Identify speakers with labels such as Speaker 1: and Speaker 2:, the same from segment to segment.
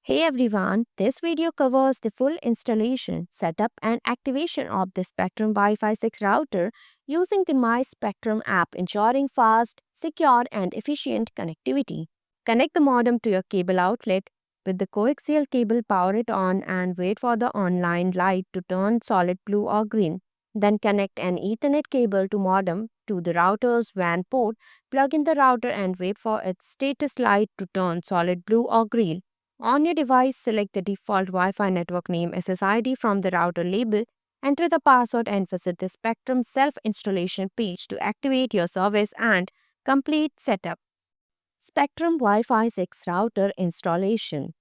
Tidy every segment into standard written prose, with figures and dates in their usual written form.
Speaker 1: Hey everyone, this video covers the full installation, setup and activation of the Spectrum Wi-Fi 6 router using the My Spectrum app, ensuring fast, secure and efficient connectivity. Connect the modem to your cable outlet with the coaxial cable, power it on and wait for the online light to turn solid blue or green. Then connect an Ethernet cable to modem to the router's WAN port, plug in the router and wait for its status light to turn solid blue or green. On your device, select the default Wi-Fi network name SSID from the router label, enter the password and visit the Spectrum self-installation page to activate your service and complete setup. Spectrum Wi-Fi 6 router installation.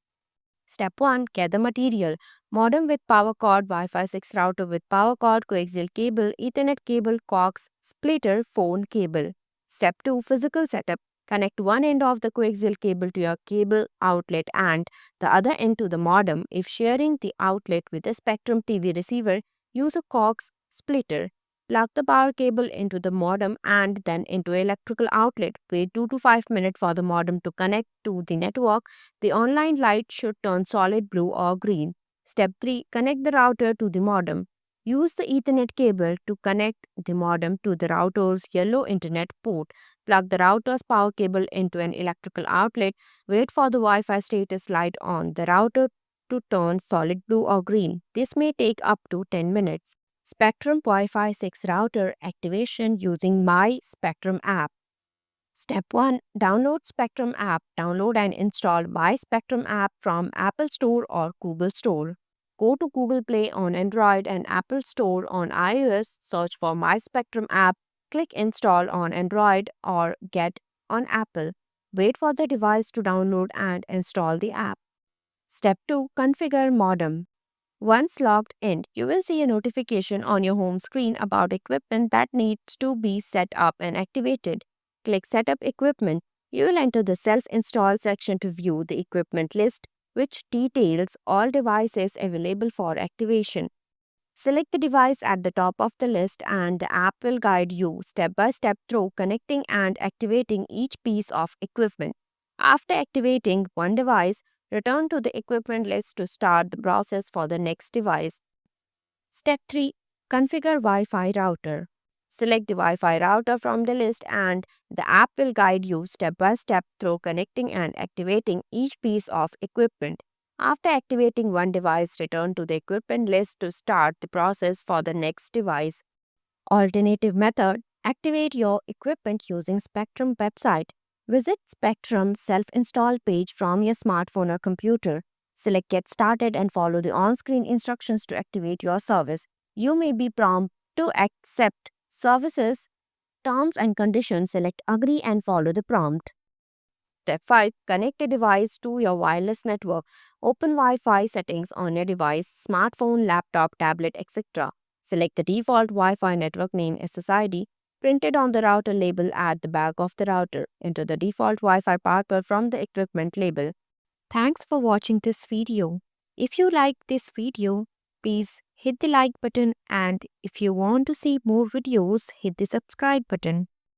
Speaker 1: Step 1. Get the material. Modem with power cord, Wi-Fi 6 router with power cord, coaxial cable, Ethernet cable, coax, splitter, phone cable. Step 2. Physical setup. Connect one end of the coaxial cable to your cable outlet and the other end to the modem. If sharing the outlet with a Spectrum TV receiver, use a coax splitter. Plug the power cable into the modem and then into electrical outlet. Wait 2 to 5 minutes for the modem to connect to the network. The online light should turn solid blue or green. Step 3. Connect the router to the modem. Use the Ethernet cable to connect the modem to the router's yellow internet port. Plug the router's power cable into an electrical outlet. Wait for the Wi-Fi status light on the router to turn solid blue or green. This may take up to 10 minutes. Spectrum Wi-Fi 6 router activation using My Spectrum app. Step 1. Download Spectrum app. Download and install My Spectrum app from Apple Store or Google Store. Go to Google Play on Android and Apple Store on iOS. Search for My Spectrum app. Click Install on Android or Get on Apple. Wait for the device to download and install the app. Step 2. Configure modem. Once logged in, you will see a notification on your home screen about equipment that needs to be set up and activated. Click Setup Equipment. You will enter the Self-Install section to view the equipment list, which details all devices available for activation. Select the device at the top of the list and the app will guide you step by step through connecting and activating each piece of equipment. After activating one device, return to the equipment list to start the process for the next device. Step 3. Configure Wi-Fi router. Select the Wi-Fi router from the list and the app will guide you step by step through connecting and activating each piece of equipment. After activating one device, return to the equipment list to start the process for the next device. Alternative method. Activate your equipment using Spectrum website. Visit Spectrum self-install page from your smartphone or computer. Select Get Started and follow the on-screen instructions to activate your service. You may be prompted to accept services, terms and conditions. Select Agree and follow the prompt. Step 5. Connect a device to your wireless network. Open Wi-Fi settings on your device, smartphone, laptop, tablet, etc. Select the default Wi-Fi network name SSID printed on the router label at the back of the router. Enter the default Wi-Fi password from the equipment label. Thanks for watching this video. If you like this video, please hit the like button and if you want to see more videos, hit the subscribe button.